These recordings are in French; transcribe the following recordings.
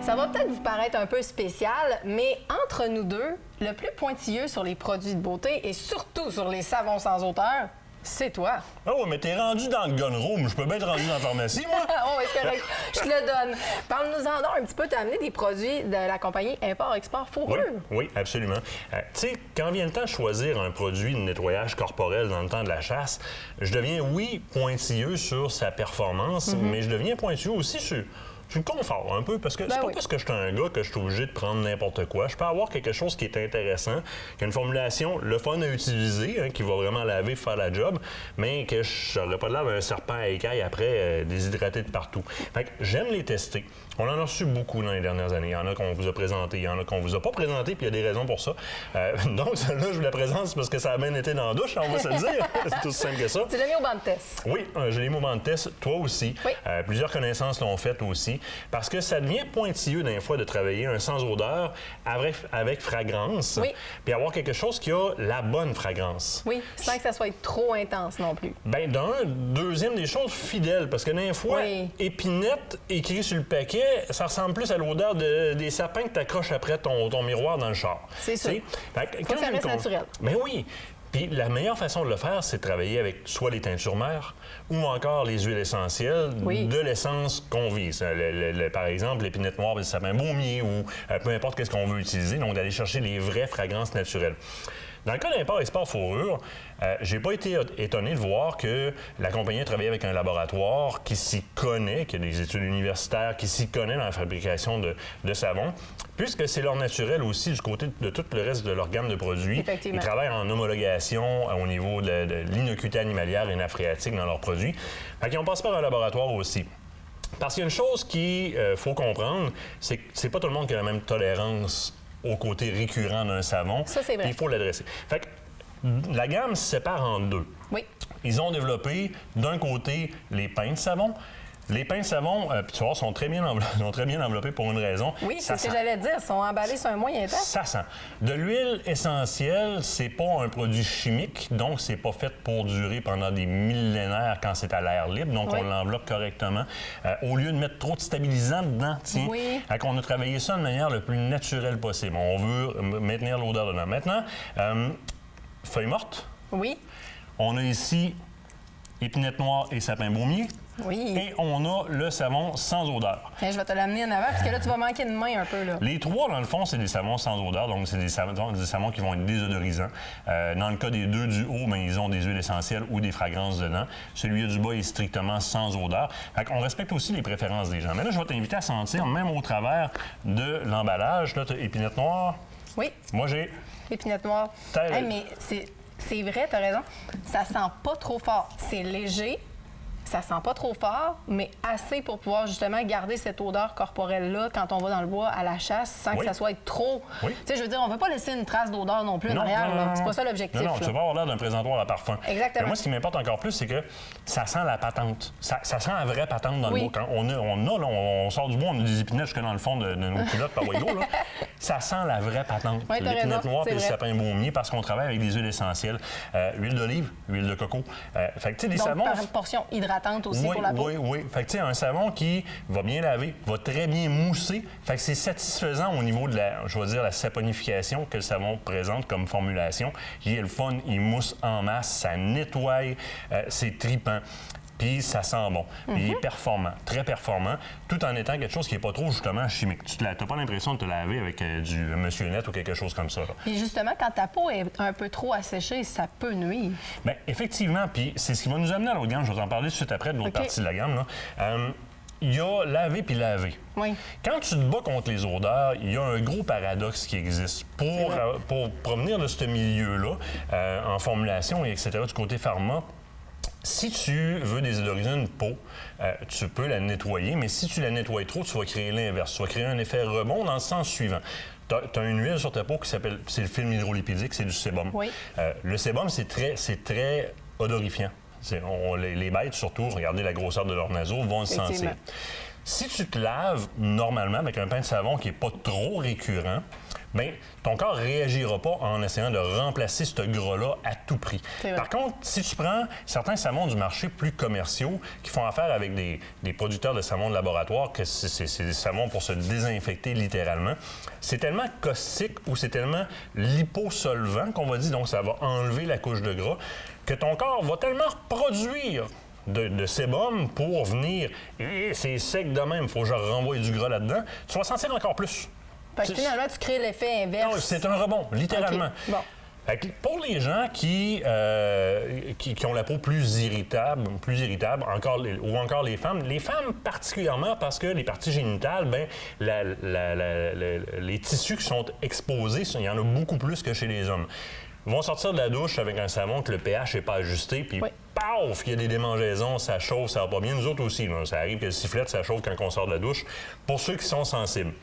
Ça va peut-être vous paraître un peu spécial, mais entre nous deux, le plus pointilleux sur les produits de beauté et surtout sur les savons sans odeur, c'est toi. Ah oui, mais t'es rendu dans le gun room. Je peux bien être rendu dans la pharmacie, moi. Oh, c'est correct. Je te le donne. Parle-nous-en donc un petit peu. Tu as amené des produits de la compagnie Import-Export Fourrure. Oui, absolument. Tu sais, quand vient le temps de choisir un produit de nettoyage corporel dans le temps de la chasse, je deviens, oui, pointilleux sur sa performance, mais je deviens pointilleux aussi sur le confort un peu, parce que c'est pas parce que je suis un gars que je suis obligé de prendre n'importe quoi. Je peux avoir quelque chose qui est intéressant, qui a une formulation, le fun à utiliser, qui va vraiment laver, faire la job, mais que je n'aurais pas de l'air d'un serpent à écailles après déshydraté de partout. Fait que j'aime les tester. On en a reçu beaucoup dans les dernières années. Il y en a qu'on vous a présenté, il y en a qu'on vous a pas présenté, puis il y a des raisons pour ça. Donc, celle-là, je vous la présente, c'est parce que ça a bien été dans la douche, on va se le dire. C'est aussi simple que ça. Tu l'as mis au banc de test. Oui, je l'ai mis au banc de test. Toi aussi. Oui. Plusieurs connaissances l'ont fait aussi. Parce que ça devient pointilleux d'un fois de travailler un sans odeur avec fragrance. Oui. Puis avoir quelque chose qui a la bonne fragrance. Oui, sans que ça soit trop intense non plus. Bien, deuxième des choses, fidèle. Parce que d'un fois, épinette écrit sur le paquet, ça ressemble plus à l'odeur des sapins que tu accroches après ton miroir dans le char. C'est ça. Faut que ça reste naturel. Mais oui. Puis la meilleure façon de le faire, c'est de travailler avec soit les teintures mères ou encore les huiles essentielles de l'essence qu'on vise. Par exemple, l'épinette noire, le sapin baumier ou peu importe qu'est-ce qu'on veut utiliser. Donc, d'aller chercher les vraies fragrances naturelles. Dans le cas d'Import-Export Fourrure, j'ai pas été étonné de voir que la compagnie a travaillé avec un laboratoire qui s'y connaît, qui a des études universitaires, qui s'y connaît dans la fabrication de savon, puisque c'est leur naturel aussi du côté de tout le reste de leur gamme de produits. Effectivement. Ils travaillent en homologation au niveau de l'inocuité animalière et phréatique dans leurs produits. Fait qu'ils ont passé par un laboratoire aussi. Parce qu'il y a une chose qu'il faut comprendre, c'est que c'est pas tout le monde qui a la même tolérance au côté récurrent d'un savon. Ça, c'est vrai. Il faut l'adresser. Fait que la gamme se sépare en deux. Oui. Ils ont développé, d'un côté, les pains de savon. Les pains de savon, puis tu vois, sont très bien enveloppés pour une raison. Oui, c'est ce que j'allais dire. Ils sont emballés sur un moyen temps. Ça sent. De l'huile essentielle, c'est pas un produit chimique, donc c'est pas fait pour durer pendant des millénaires quand c'est à l'air libre, donc on l'enveloppe correctement. Au lieu de mettre trop de stabilisant dedans, tiens, on a travaillé ça de manière le plus naturelle possible. On veut maintenir l'odeur dedans. Maintenant, feuilles mortes. Oui. On a ici épinette noire et sapin baumier. Oui. Et on a le savon sans odeur. Et je vais te l'amener en avant parce que là, tu vas manquer de main un peu. Là. Les trois, dans le fond, c'est des savons sans odeur. Donc, c'est des savons qui vont être désodorisants. Dans le cas des deux du haut, bien, ils ont des huiles essentielles ou des fragrances dedans. Celui du bas est strictement sans odeur. Fait qu'on respecte aussi les préférences des gens. Mais là, je vais t'inviter à sentir, même au travers de l'emballage. Là, tu as épinette noire. Oui. Moi, j'ai... Épinette noire. Hey, mais c'est vrai, tu as raison. Ça sent pas trop fort. C'est léger. Ça sent pas trop fort, mais assez pour pouvoir justement garder cette odeur corporelle-là quand on va dans le bois à la chasse sans que ça soit trop... Tu sais, je veux dire, on veut pas laisser une trace d'odeur non plus en arrière. C'est pas ça l'objectif. Non, tu veux pas avoir l'air d'un présentoir à parfum. Exactement. Mais moi, ce qui m'importe encore plus, c'est que ça sent la patente. Ça sent la vraie patente dans le bois. Quand on sort du bois, on a des épinettes jusque dans le fond de nos culottes par Wego, là. Ça sent la vraie patente. L'épinette noire et le sapin baumier parce qu'on travaille avec des huiles essentielles. Huile d'olive, huile de coco. Fait que, tu sais, des savons... par portion hydratante aussi pour la peau. Oui. Fait que, tu sais, un savon qui va bien laver, va très bien mousser. Fait que c'est satisfaisant au niveau de la saponification que le savon présente comme formulation. Il est le fun, il mousse en masse, ça nettoie, c'est tripant. Puis ça sent bon. Il est performant, très performant, tout en étant quelque chose qui n'est pas trop, justement, chimique. Tu n'as pas l'impression de te laver avec du Monsieur Net ou quelque chose comme ça. Puis justement, quand ta peau est un peu trop asséchée, ça peut nuire. Bien, effectivement, puis c'est ce qui va nous amener à l'autre gamme. Je vais en parler tout de suite après de l'autre partie de la gamme, là. Il y a laver puis laver. Oui. Quand tu te bats contre les odeurs, il y a un gros paradoxe qui existe. Pour provenir de ce milieu-là, en formulation et etc., du côté pharma, si tu veux désodoriser une peau, tu peux la nettoyer, mais si tu la nettoies trop, tu vas créer l'inverse. Tu vas créer un effet rebond dans le sens suivant. Tu as une huile sur ta peau qui s'appelle, c'est le film hydrolipidique, c'est du sébum. Oui. Le sébum, c'est très odorifiant. Les bêtes, surtout, regardez la grosseur de leurs naseaux, vont le sentir. Si tu te laves normalement avec un pain de savon qui n'est pas trop récurrent, bien, ton corps ne réagira pas en essayant de remplacer ce gras-là à tout prix. Par contre, si tu prends certains savons du marché plus commerciaux qui font affaire avec des producteurs de savons de laboratoire, que c'est des savons pour se désinfecter littéralement, c'est tellement caustique ou c'est tellement liposolvant qu'on va dire, donc ça va enlever la couche de gras, que ton corps va tellement reproduire de sébum pour venir, et c'est sec de même, il faut que je renvoie du gras là-dedans, tu vas sentir encore plus. Fait que finalement, tu crées l'effet inverse. Non, c'est un rebond, littéralement. Okay. Bon. Fait que pour les gens qui ont la peau plus irritable, ou encore les femmes particulièrement parce que les parties génitales, ben les tissus qui sont exposés, il y en a beaucoup plus que chez les hommes. Ils vont sortir de la douche avec un savon que le pH n'est pas ajusté, puis paf, il y a des démangeaisons, ça chauffe, ça va pas bien. Nous autres aussi, là, ça arrive que le sifflette, ça chauffe quand on sort de la douche, pour ceux qui sont sensibles.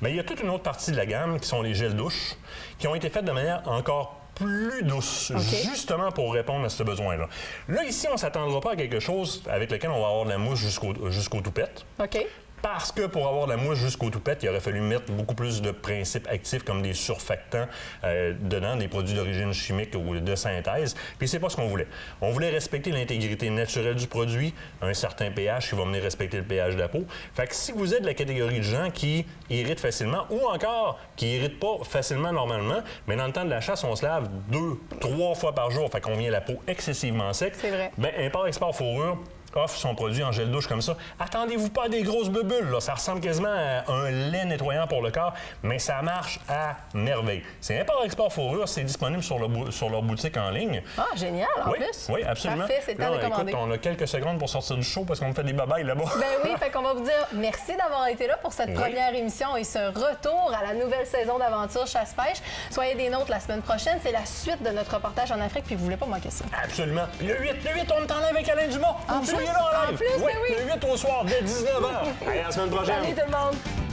Mais il y a toute une autre partie de la gamme qui sont les gels douche, qui ont été faits de manière encore plus douce, justement pour répondre à ce besoin-là. Là, ici, on ne s'attendra pas à quelque chose avec lequel on va avoir de la mousse jusqu'au toupette. OK. Parce que pour avoir de la mousse jusqu'au toupette, il aurait fallu mettre beaucoup plus de principes actifs comme des surfactants dedans, des produits d'origine chimique ou de synthèse. Puis c'est pas ce qu'on voulait. On voulait respecter l'intégrité naturelle du produit, un certain pH qui va venir respecter le pH de la peau. Fait que si vous êtes de la catégorie de gens qui irritent facilement ou encore qui irritent pas facilement normalement, mais dans le temps de la chasse, on se lave 2-3 fois par jour, fait qu'on vient la peau excessivement sec. C'est vrai. Bien, Import-Export Fourrure offre son produit en gel douche comme ça. Attendez-vous pas à des grosses bulles, là. Ça ressemble quasiment à un lait nettoyant pour le corps, mais ça marche à merveille. C'est Import-Export Fourrure, c'est disponible sur leur boutique en ligne. Ah, génial, en plus. Oui, absolument. Parfait, c'est le temps de commander. Écoute, on a quelques secondes pour sortir du show parce qu'on fait des babayes là-bas. Ben oui, fait qu'on va vous dire merci d'avoir été là pour cette première émission et ce retour à la nouvelle saison d'aventure chasse-pêche. Soyez des nôtres la semaine prochaine. C'est la suite de notre reportage en Afrique, puis vous voulez pas manquer ça. Absolument. Le 8, on est en live avec Alain Dumont. En plus, Là en live. en plus, Oui, oui. le 8 au soir, dès 19h. Allez, à la semaine prochaine. Salut tout le monde.